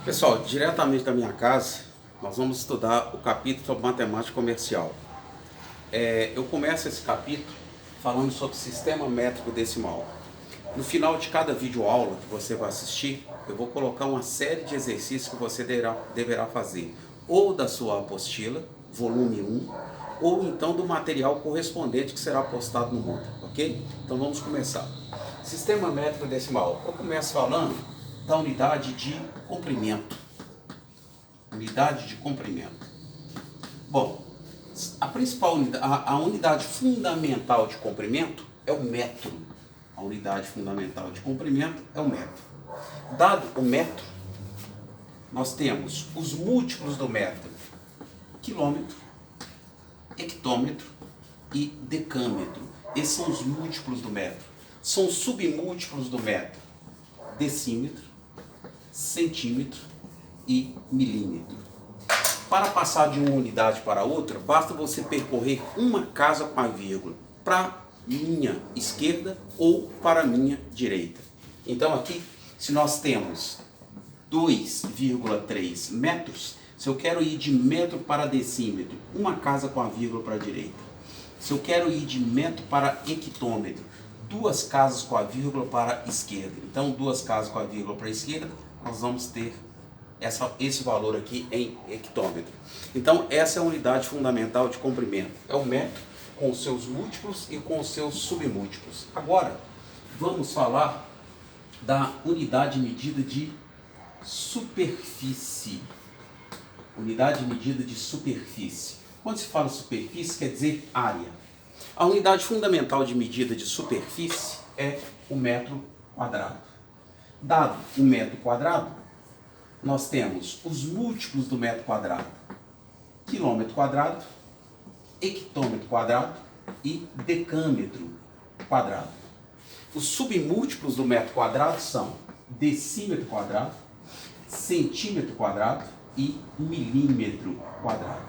Pessoal, diretamente da minha casa, nós vamos estudar o capítulo sobre matemática comercial. Eu começo esse capítulo falando sobre sistema métrico decimal. No final de cada vídeo aula que você vai assistir, eu vou colocar uma série de exercícios que você deverá fazer, ou da sua apostila, volume 1, ou então do material correspondente que será postado no Moodle, ok? Então vamos começar. Sistema métrico decimal. Eu começo falando da unidade de comprimento. Unidade de comprimento. Bom, a principal a unidade fundamental de comprimento é o metro. A unidade fundamental de comprimento é o metro. Dado o metro, nós temos os múltiplos do metro: quilômetro, hectômetro e decâmetro. Esses são os múltiplos do metro. São submúltiplos do metro: decímetro, centímetro e milímetro. Para passar de uma unidade para outra, basta você percorrer uma casa com a vírgula para minha esquerda ou para minha direita. Então aqui, se nós temos 2,3 metros, se eu quero ir de metro para decímetro, uma casa com a vírgula para a direita. Se eu quero ir de metro para hectômetro, duas casas com a vírgula para a esquerda. Então, duas casas com a vírgula para a esquerda, nós vamos ter esse valor aqui em hectômetro. Então, essa é a unidade fundamental de comprimento. É o metro com os seus múltiplos e com os seus submúltiplos. Agora, vamos falar da unidade medida de superfície. Unidade medida de superfície. Quando se fala superfície, quer dizer área. A unidade fundamental de medida de superfície é o metro quadrado. Dado o metro quadrado, nós temos os múltiplos do metro quadrado: quilômetro quadrado, hectômetro quadrado e decâmetro quadrado. Os submúltiplos do metro quadrado são decímetro quadrado, centímetro quadrado e milímetro quadrado.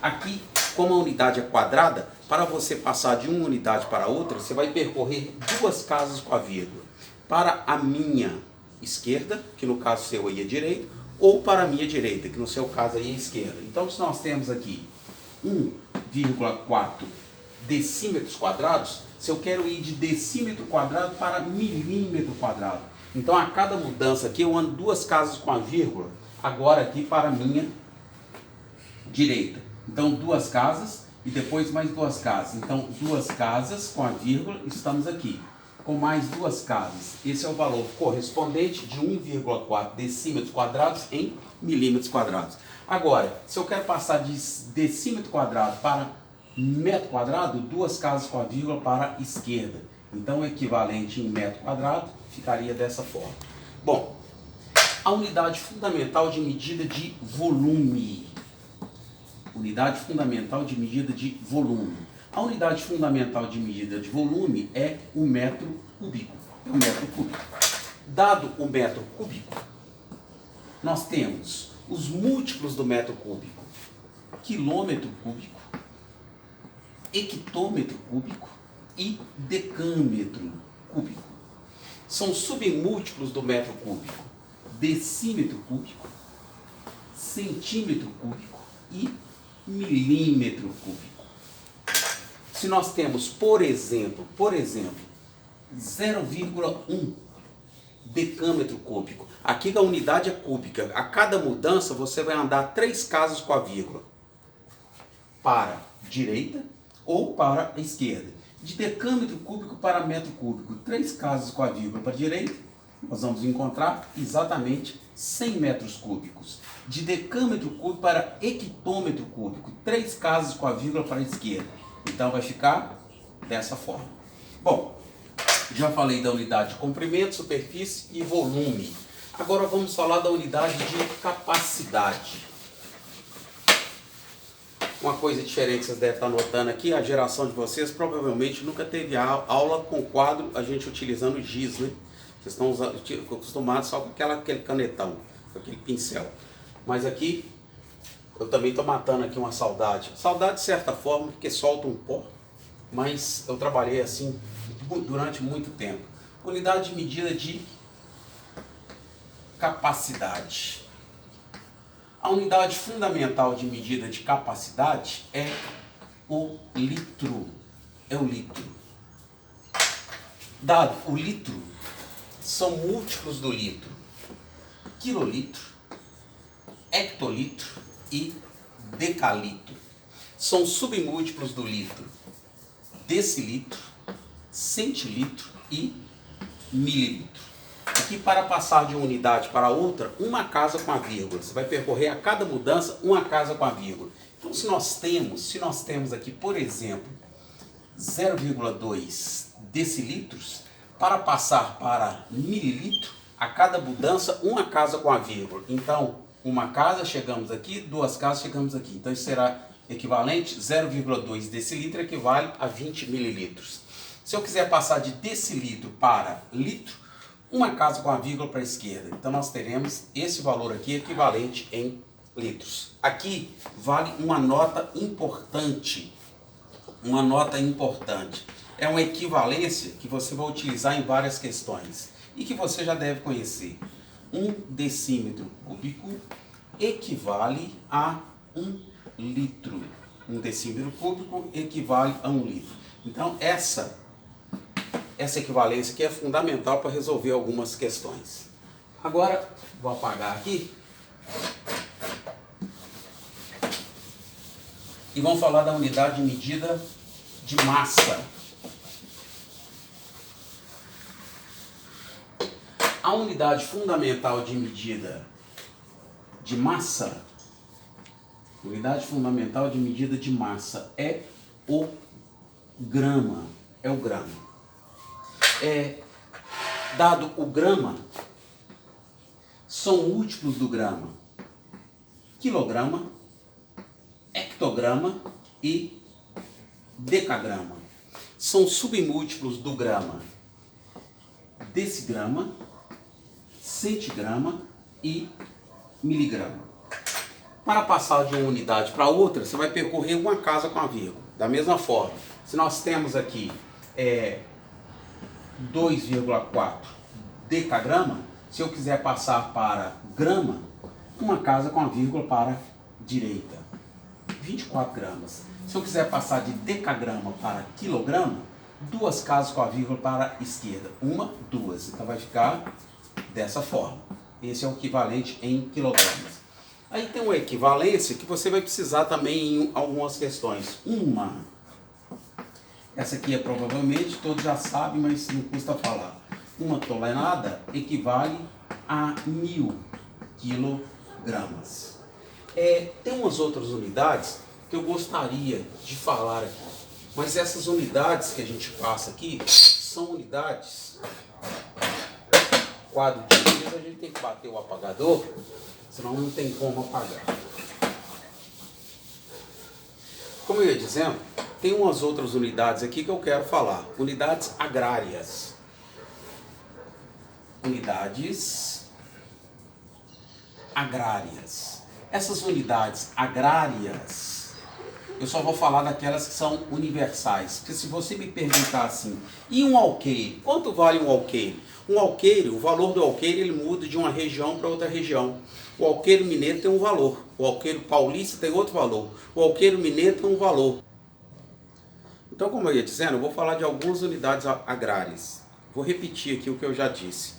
Aqui, como a unidade é quadrada, para você passar de uma unidade para outra, você vai percorrer duas casas com a vírgula. Para a minha esquerda, que no caso seu aí é direita, ou para a minha direita, que no seu caso aí é esquerda. Então, se nós temos aqui 1,4 decímetros quadrados, se eu quero ir de decímetro quadrado para milímetro quadrado. Então, a cada mudança aqui, eu ando duas casas com a vírgula, agora aqui para a minha direita. Então, duas casas e depois mais duas casas. Então, duas casas com a vírgula, estamos aqui com mais duas casas. Esse é o valor correspondente de 1,4 decímetros quadrados em milímetros quadrados. Agora, se eu quero passar de decímetro quadrado para metro quadrado, duas casas com a vírgula para a esquerda. Então, o equivalente em metro quadrado ficaria dessa forma. Bom, a unidade fundamental de medida de volume. Unidade fundamental de medida de volume. A unidade fundamental de medida de volume é o metro cúbico. É o metro cúbico. Dado o metro cúbico, nós temos os múltiplos do metro cúbico: quilômetro cúbico, hectômetro cúbico e decâmetro cúbico. São submúltiplos do metro cúbico: decímetro cúbico, centímetro cúbico e milímetro cúbico. Se nós temos, por exemplo, 0,1 decâmetro cúbico, aqui a unidade é cúbica, a cada mudança você vai andar três casas com a vírgula para a direita ou para a esquerda. De decâmetro cúbico para metro cúbico, três casas com a vírgula para a direita, nós vamos encontrar exatamente 100 metros cúbicos. De decâmetro cúbico para hectômetro cúbico, três casas com a vírgula para a esquerda. Então vai ficar dessa forma. Bom, já falei da unidade de comprimento, superfície e volume. Agora vamos falar da unidade de capacidade. Uma coisa diferente que vocês devem estar notando aqui: a geração de vocês provavelmente nunca teve aula com quadro, a gente utilizando giz, né? Vocês estão acostumados só com aquele canetão, com aquele pincel. Mas aqui, eu também estou matando aqui uma saudade. Saudade de certa forma, porque solta um pó, mas eu trabalhei assim durante muito tempo. Unidade de medida de capacidade. A unidade fundamental de medida de capacidade é o litro. É o litro. Dado o litro, são múltiplos do litro: quilolitro, hectolitro e decalitro. São submúltiplos do litro: decilitro, centilitro e mililitro. Aqui, para passar de uma unidade para outra, uma casa com a vírgula. Você vai percorrer a cada mudança uma casa com a vírgula. Então, se nós temos aqui, por exemplo, 0,2 decilitros, para passar para mililitro, a cada mudança uma casa com a vírgula. Então, uma casa, chegamos aqui, duas casas, chegamos aqui. Então, isso será equivalente: 0,2 decilitro equivale a 20 mililitros. Se eu quiser passar de decilitro para litro, uma casa com a vírgula para a esquerda. Então, nós teremos esse valor aqui equivalente em litros. Aqui vale uma nota importante. Uma nota importante. É uma equivalência que você vai utilizar em várias questões e que você já deve conhecer. 1 decímetro cúbico equivale a 1 litro. 1 decímetro cúbico equivale a 1 litro. Então, essa equivalência aqui é fundamental para resolver algumas questões. Agora, vou apagar aqui. E vamos falar da unidade de medida de massa. A unidade fundamental de medida de massa, é o grama. É o grama. Dado o grama, são múltiplos do grama: quilograma, hectograma e decagrama. São submúltiplos do grama: decigrama, centigrama e miligrama. Para passar de uma unidade para outra, você vai percorrer uma casa com a vírgula. Da mesma forma, se nós temos aqui 2,4 decagrama, se eu quiser passar para grama, uma casa com a vírgula para a direita: 24 gramas. Se eu quiser passar de decagrama para quilograma, duas casas com a vírgula para a esquerda: 1, 2. Então vai ficar dessa forma. Esse é o equivalente em quilogramas. Aí tem uma equivalência que você vai precisar também em algumas questões. Essa aqui provavelmente todos já sabem, mas não custa falar. 1 tonelada equivale a 1000 quilogramas. Tem umas outras unidades que eu gostaria de falar aqui, mas essas unidades que a gente passa aqui são unidades. Quadro de dias, a gente tem que bater o apagador, senão não tem como apagar. Como eu ia dizendo, tem umas outras unidades aqui que eu quero falar. Unidades agrárias. Unidades agrárias. Essas unidades agrárias, eu só vou falar daquelas que são universais. Porque se você me perguntar assim, e um alqueire? Quanto vale um alqueire? Um alqueire, o valor do alqueire, ele muda de uma região para outra região. O alqueiro mineiro tem um valor, o alqueiro paulista tem outro valor, o alqueiro mineiro tem um valor. Então, como eu ia dizendo, eu vou falar de algumas unidades agrárias. Vou repetir aqui o que eu já disse.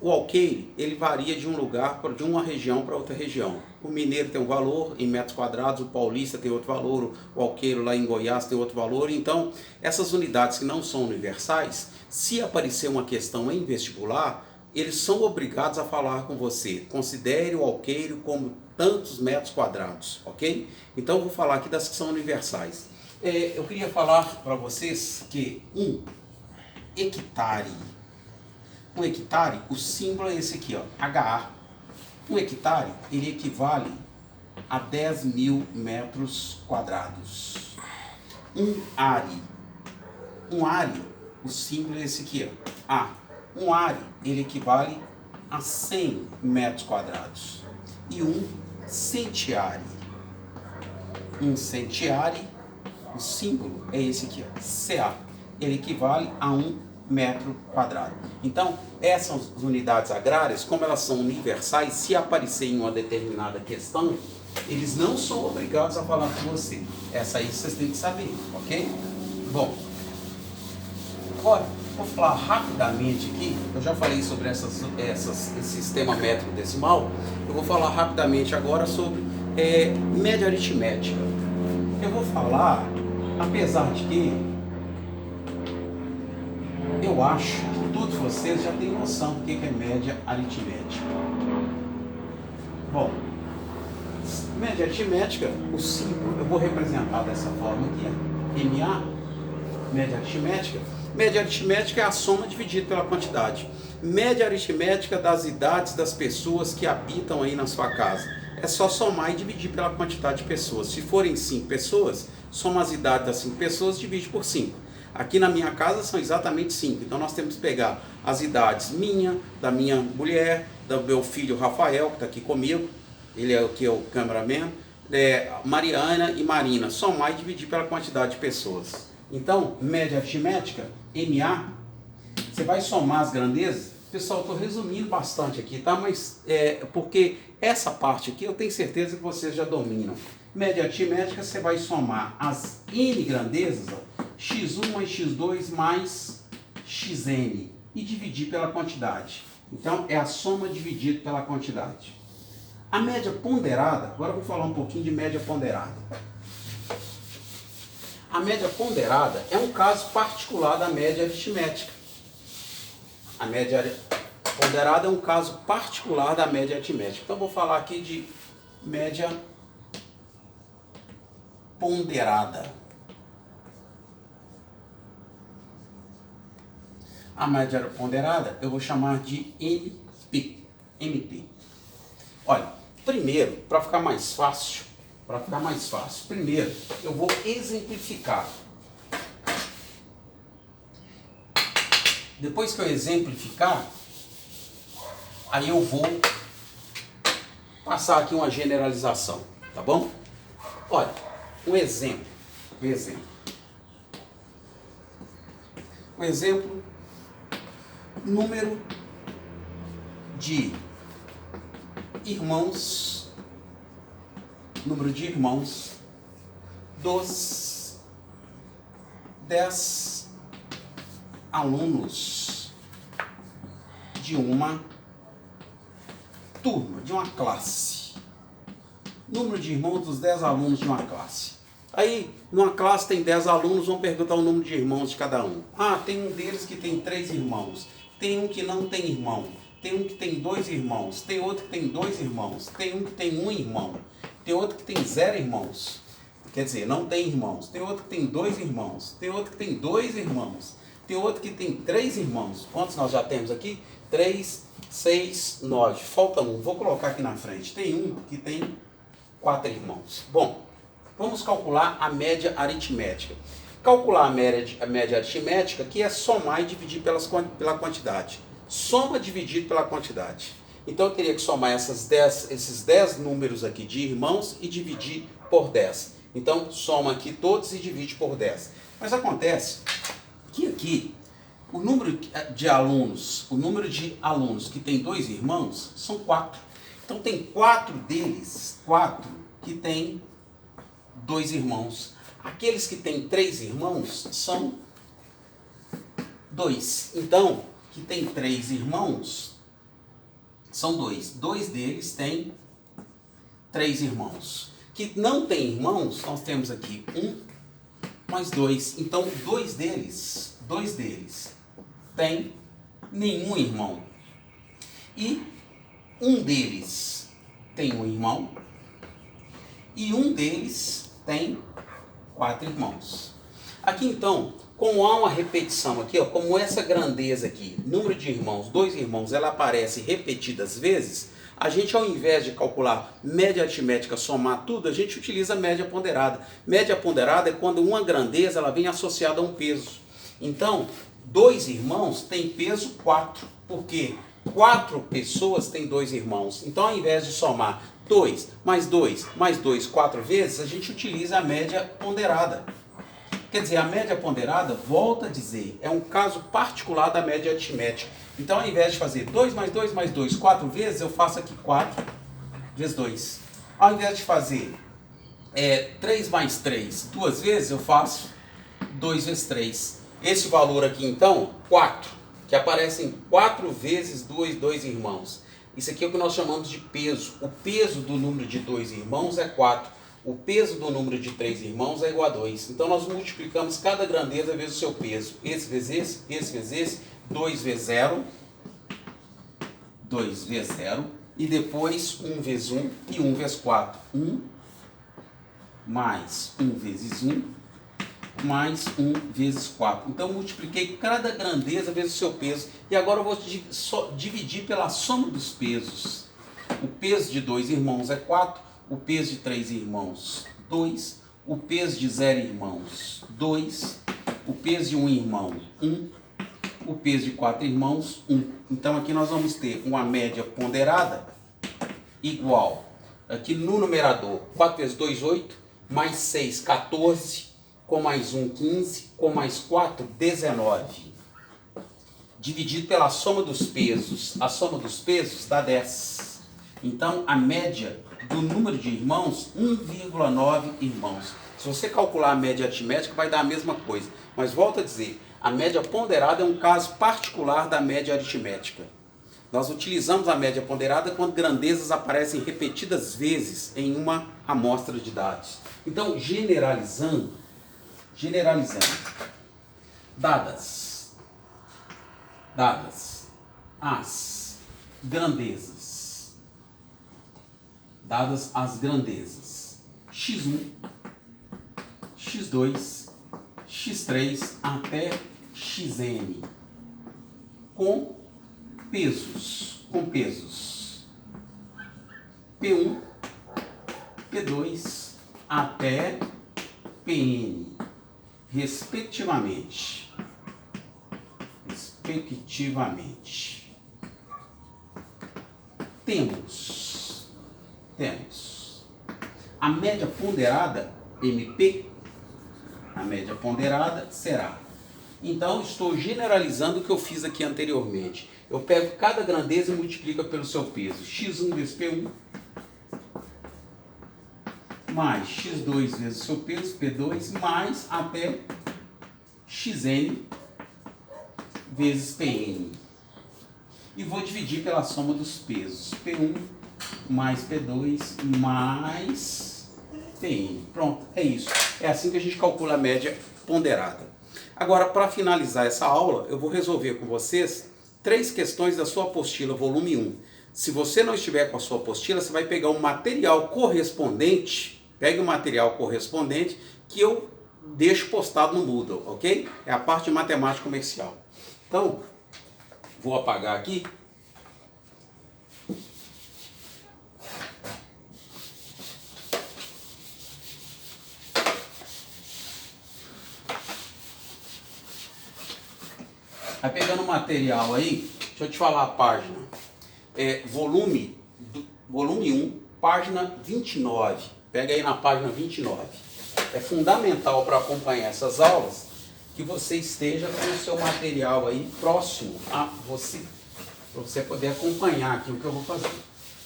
O alqueire, ele varia de um lugar, de uma região para outra região. O mineiro tem um valor em metros quadrados, o paulista tem outro valor, o alqueiro lá em Goiás tem outro valor. Então, essas unidades que não são universais, se aparecer uma questão em vestibular, eles são obrigados a falar com você. Considere o alqueiro como tantos metros quadrados, ok? Então, eu vou falar aqui das que são universais. Eu queria falar para vocês que um hectare, o símbolo é esse aqui, ó, HA. Um hectare, ele equivale a 10.000 metros quadrados. Um are, o símbolo é esse aqui, ó, A. Um are, ele equivale a 100 metros quadrados. E um centiare, o símbolo é esse aqui, ó, CA. Ele equivale a 1 metro quadrado. Então, essas unidades agrárias, como elas são universais, se aparecer em uma determinada questão, eles não são obrigados a falar com você. Essa aí vocês têm que saber, ok? Bom, agora, vou falar rapidamente aqui, eu já falei sobre esse sistema métrico decimal, eu vou falar rapidamente agora sobre média aritmética. Eu vou falar, apesar de que eu acho que todos vocês já têm noção do que é média aritmética. Bom, média aritmética, o símbolo, eu vou representar dessa forma aqui, MA, média aritmética. Média aritmética é a soma dividida pela quantidade. Média aritmética das idades das pessoas que habitam aí na sua casa. É só somar e dividir pela quantidade de pessoas. Se forem 5 pessoas, soma as idades das 5 pessoas e divide por 5. Aqui na minha casa são exatamente 5. Então nós temos que pegar as idades da minha mulher, do meu filho Rafael, que está aqui comigo, ele é o cameraman, Mariana e Marina. Somar e dividir pela quantidade de pessoas. Então, média aritmética, MA, você vai somar as grandezas. Pessoal, estou resumindo bastante aqui, tá? Mas porque essa parte aqui eu tenho certeza que vocês já dominam. Média aritmética, você vai somar as N grandezas, ó, x1 mais x2 mais xn, e dividir pela quantidade. Então, é a soma dividida pela quantidade. A média ponderada, agora eu vou falar um pouquinho de média ponderada. A média ponderada é um caso particular da média aritmética. A média ponderada é um caso particular da média aritmética. Então, eu vou falar aqui de média ponderada. A média ponderada eu vou chamar de MP. Olha, primeiro, para ficar mais fácil, primeiro eu vou exemplificar. Depois que eu exemplificar, aí eu vou passar aqui uma generalização, tá bom? Olha, um exemplo, número de irmãos dos 10 alunos de uma turma, de uma classe. Número de irmãos dos 10 alunos de uma classe. Aí, numa classe tem 10 alunos, vão perguntar o número de irmãos de cada um. Ah, tem um deles que tem 3 irmãos. Tem um que não tem irmão. Tem um que tem 2 irmãos. Tem outro que tem 2 irmãos. Tem um que tem 1 irmão. Tem outro que tem 0 irmãos. Quer dizer, não tem irmãos. Tem outro que tem 2 irmãos. Tem outro que tem 2 irmãos. Tem outro que tem 3 irmãos. Quantos nós já temos aqui? 3, 6, 9. Falta um. Vou colocar aqui na frente. Tem um que tem 4 irmãos. Bom, vamos calcular a média aritmética. Calcular a média aritmética, que é somar e dividir pela quantidade. Soma dividido pela quantidade. Então eu teria que somar esses 10 números aqui de irmãos e dividir por 10. Então soma aqui todos e divide por 10. Mas acontece que aqui o número de alunos que tem 2 irmãos são 4. Então tem 4 deles, 4 que tem 2 irmãos. Aqueles que têm 3 irmãos são 2. Então, que tem 3 irmãos são 2. 2 deles têm 3 irmãos. Que não tem irmãos, nós temos aqui 1 mais 2. Então, 2 deles tem nenhum irmão. E um deles tem um irmão. E um deles tem 4 irmãos. Aqui então, como há uma repetição aqui, ó, como essa grandeza aqui, número de irmãos, 2 irmãos, ela aparece repetidas vezes, a gente, ao invés de calcular média aritmética, somar tudo, a gente utiliza média ponderada. Média ponderada é quando uma grandeza ela vem associada a um peso. Então, 2 irmãos tem peso 4, porque 4 pessoas têm 2 irmãos. Então, ao invés de somar 2 mais 2 mais 2 4 vezes, a gente utiliza a média ponderada. Quer dizer, a média ponderada, volta a dizer, é um caso particular da média aritmética. Então, ao invés de fazer 2 mais 2 mais 2 4 vezes, eu faço aqui 4 vezes 2. Ao invés de fazer 3 mais 3 duas vezes, eu faço 2 vezes 3. Esse valor aqui, então, 4, que aparecem 4 vezes dois irmãos. Isso aqui é o que nós chamamos de peso. O peso do número de 2 irmãos é 4. O peso do número de 3 irmãos é igual a 2. Então, nós multiplicamos cada grandeza vezes o seu peso. Esse vezes esse, 2 vezes 0, 2 vezes 0, e depois 1 vezes 1 e 1 vezes 4. 1 mais 1 vezes 1 mais 1 vezes 4. Então, multipliquei cada grandeza vezes o seu peso. E agora eu vou dividir pela soma dos pesos. O peso de 2 irmãos é 4. O peso de 3 irmãos, 2. O peso de 0 irmãos, 2. O peso de 1 irmão, 1. O peso de 4 irmãos, 1. Então, aqui nós vamos ter uma média ponderada igual. Aqui no numerador, 4 vezes 2, 8. Mais 6, 14. Com mais 1, 15. Com mais 4, 19. Dividido pela soma dos pesos. A soma dos pesos dá 10. Então, a média do número de irmãos, 1,9 irmãos. Se você calcular a média aritmética, vai dar a mesma coisa. Mas volto a dizer, a média ponderada é um caso particular da média aritmética. Nós utilizamos a média ponderada quando grandezas aparecem repetidas vezes em uma amostra de dados. Então, generalizando, dadas as grandezas, x1, x2, x3 até xn, com pesos, P1, P2 até Pn, respectivamente. Temos a média ponderada, MP, a média ponderada será. Então, estou generalizando o que eu fiz aqui anteriormente. Eu pego cada grandeza e multiplico pelo seu peso. x1 vezes P1, mais x2 vezes o seu peso, P2, mais até xn vezes Pn. E vou dividir pela soma dos pesos. P1 mais P2 mais Pn. Pronto, é isso. É assim que a gente calcula a média ponderada. Agora, para finalizar essa aula, eu vou resolver com vocês 3 questões da sua apostila, volume 1. Se você não estiver com a sua apostila, você vai pegar o material correspondente, pegue o material correspondente que eu deixo postado no Moodle, ok? É a parte de matemática comercial. Então, vou apagar aqui. Vai pegando o material aí, deixa eu te falar a página. Volume 1, página 29. Pega aí na página 29. É fundamental para acompanhar essas aulas que você esteja com o seu material aí próximo a você, para você poder acompanhar aqui o que eu vou fazer.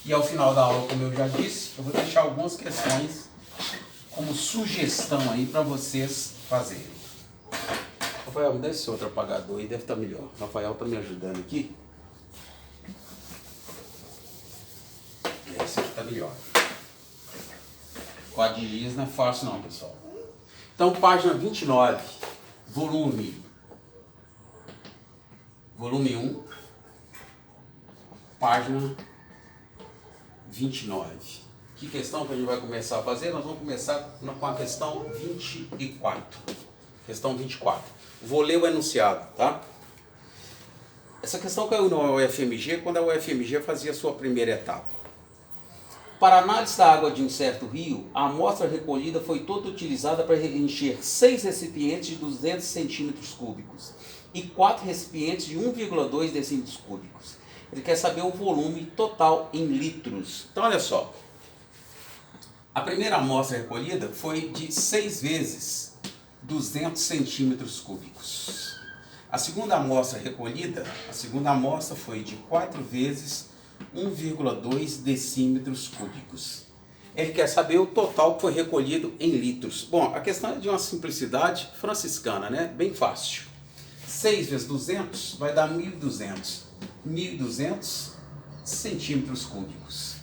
E ao final da aula, como eu já disse, eu vou deixar algumas questões como sugestão aí para vocês fazerem. Rafael, me dá esse outro apagador aí, deve estar melhor. O Rafael está me ajudando aqui. Esse aqui está melhor. O Adigias não é fácil não, pessoal. Então, página 29, volume 1, página 29. Que questão que a gente vai começar a fazer? Nós vamos começar com a questão 24. Questão 24. Vou ler o enunciado, tá? Essa questão caiu no UFMG quando a UFMG fazia a sua primeira etapa. Para a análise da água de um certo rio, a amostra recolhida foi toda utilizada para encher 6 recipientes de 200 centímetros cúbicos e 4 recipientes de 1,2 decímetros cúbicos. Ele quer saber o volume total em litros. Então, olha só. A primeira amostra recolhida foi de 6 vezes 200 centímetros cúbicos. A segunda amostra recolhida, a segunda amostra foi de 4 vezes 1,2 decímetros cúbicos. Ele quer saber o total que foi recolhido em litros. Bom, a questão é de uma simplicidade franciscana, né? Bem fácil. 6 vezes 200 vai dar 1.200. 1.200 centímetros cúbicos.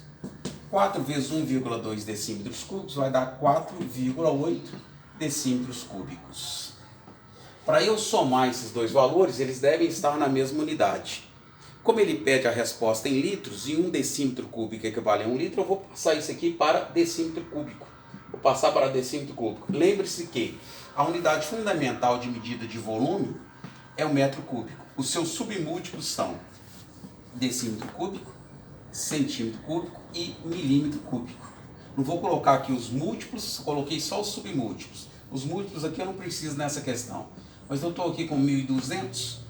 4 vezes 1,2 decímetros cúbicos vai dar 4,8 decímetros cúbicos. Para eu somar esses dois valores, eles devem estar na mesma unidade. Como ele pede a resposta em litros e 1 decímetro cúbico equivale a 1 litro, eu vou passar isso aqui para decímetro cúbico. Vou passar para decímetro cúbico. Lembre-se que a unidade fundamental de medida de volume é o metro cúbico. Os seus submúltiplos são decímetro cúbico, centímetro cúbico e milímetro cúbico. Não vou colocar aqui os múltiplos, coloquei só os submúltiplos. Os múltiplos aqui eu não preciso nessa questão. Mas eu estou aqui com 1.200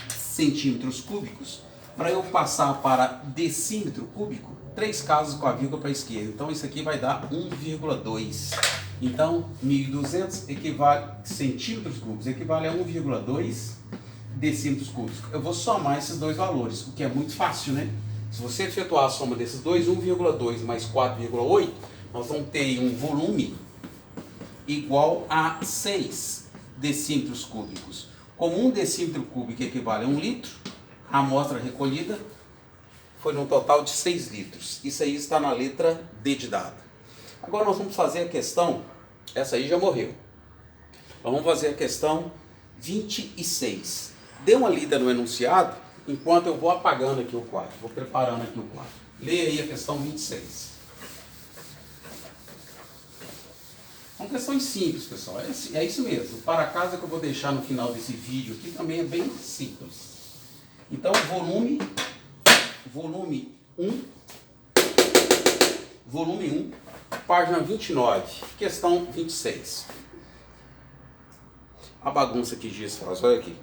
centímetros cúbicos. Para eu passar para decímetro cúbico, 3 casos com a vírgula para a esquerda. Então isso aqui vai dar 1,2. Então 1.200 equivale, centímetros cúbicos equivale a 1,2 decímetros cúbicos. Eu vou somar esses dois valores, o que é muito fácil, né? Se você efetuar a soma desses dois, 1,2 mais 4,8, nós vamos ter um volume igual a 6 decímetros cúbicos. Como 1 decímetro cúbico equivale a 1 litro, a amostra recolhida foi num total de 6 litros. Isso aí está na letra D de dado. Agora nós vamos fazer a questão, essa aí já morreu. Nós vamos fazer a questão 26. Dê uma lida no enunciado, enquanto eu vou apagando aqui o quadro, vou preparando aqui o quadro. Leia aí a questão 26. São questões simples, pessoal. É isso mesmo. O para casa que eu vou deixar no final desse vídeo aqui também é bem simples. Então, volume 1, página 29, questão 26. A bagunça que Giz faz, olha aqui.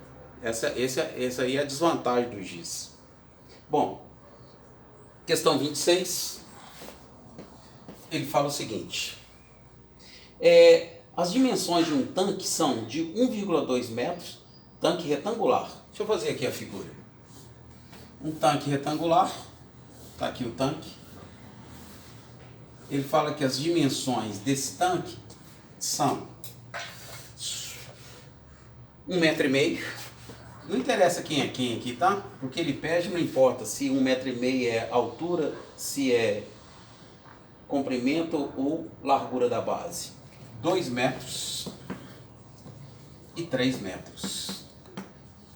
Essa aí é a desvantagem do Giz. Bom, questão 26, ele fala o seguinte. As dimensões de um tanque são de 1,2 metros, tanque retangular. Deixa eu fazer aqui a figura. Um tanque retangular, está aqui o tanque. Ele fala que as dimensões desse tanque são 1,5 metro. Não interessa quem é quem aqui, tá? Porque ele pede, não importa se 1,5 metro é altura, se é comprimento ou largura da base. 2 metros e 3 metros.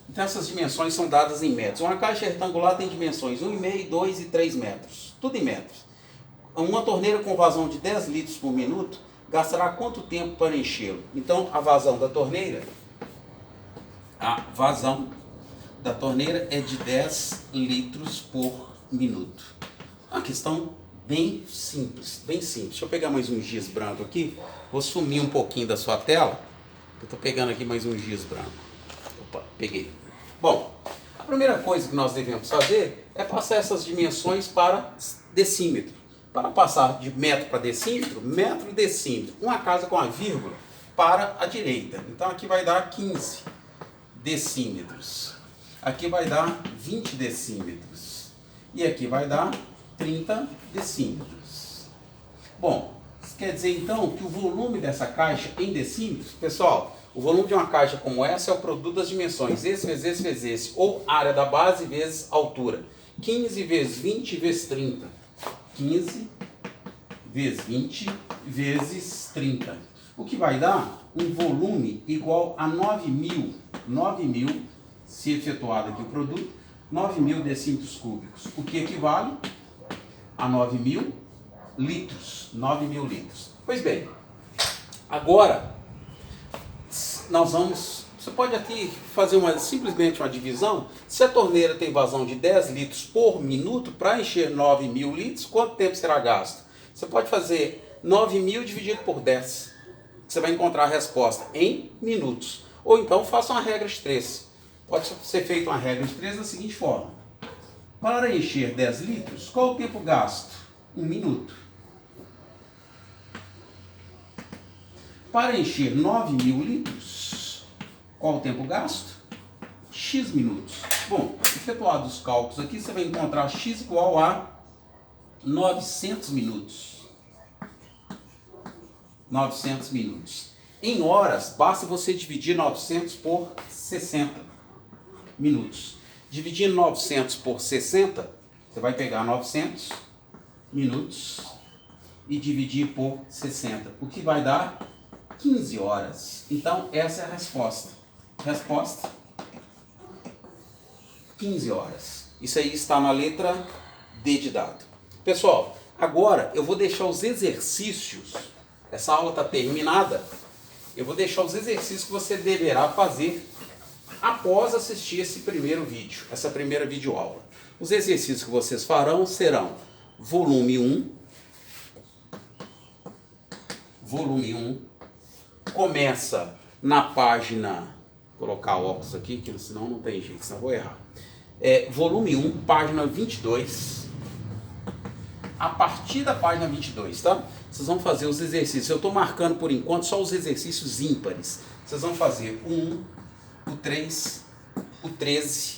Então essas dimensões são dadas em metros. Uma caixa retangular tem dimensões 1,5, 2 e 3 metros. Tudo em metros. Uma torneira com vazão de 10 litros por minuto gastará quanto tempo para enchê-lo? Então a vazão da torneira é de 10 litros por minuto. Uma questão bem simples, bem simples. Deixa eu pegar mais um giz branco aqui. Vou sumir um pouquinho da sua tela. Eu estou pegando aqui mais um giz branco. Opa, peguei. Bom, a primeira coisa que nós devemos fazer é passar essas dimensões para decímetro. Para passar de metro para decímetro, metro e decímetro. Uma casa com a vírgula para a direita. Então aqui vai dar 15 decímetros. Aqui vai dar 20 decímetros. E aqui vai dar 30 decímetros. Bom, isso quer dizer então que o volume dessa caixa em decímetros, pessoal, o volume de uma caixa como essa é o produto das dimensões, esse vezes esse vezes esse, ou área da base vezes altura. 15 vezes 20 vezes 30. 15 vezes 20 vezes 30. O que vai dar um volume igual a 9.000, se efetuado aqui o produto, 9.000 decímetros cúbicos. O que equivale a 9.000 litros. 9.000 litros. Pois bem, agora nós vamos... Você pode aqui fazer simplesmente uma divisão. Se a torneira tem vazão de 10 litros por minuto, para encher 9.000 litros, quanto tempo será gasto? Você pode fazer 9.000 dividido por 10. Você vai encontrar a resposta em minutos. Ou então faça uma regra de 3. Pode ser feita uma regra de 3 da seguinte forma. Para encher 10 litros, qual o tempo gasto? 1 minuto. Para encher 9.000 litros, qual o tempo gasto? X minutos. Bom, efetuados os cálculos aqui, você vai encontrar x igual a 900 minutos. 900 minutos. Em horas, basta você dividir 900 por 60 minutos. Dividindo 900 por 60, você vai pegar 900 minutos e dividir por 60, o que vai dar 15 horas. Então, essa é a resposta. Resposta: 15 horas. Isso aí está na letra D de dado. Pessoal, agora eu vou deixar os exercícios. Essa aula está terminada. Eu vou deixar os exercícios que você deverá fazer após assistir esse primeiro vídeo, essa primeira videoaula. Os exercícios que vocês farão serão volume 1. Volume 1 começa na página... Vou colocar o óculos aqui, que senão não tem jeito, senão eu vou errar. Volume 1, página 22. A partir da página 22, tá? Vocês vão fazer os exercícios. Eu estou marcando por enquanto só os exercícios ímpares. Vocês vão fazer o 1, o 3, o 13,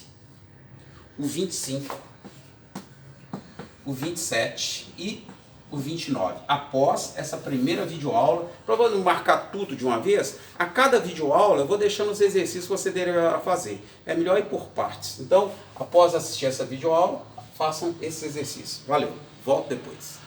o 25, o 27 e o 29. Após essa primeira videoaula, para não marcar tudo de uma vez, a cada videoaula eu vou deixando os exercícios que você deverá fazer. É melhor ir por partes. Então, após assistir essa videoaula, façam esse exercício. Valeu, volto depois.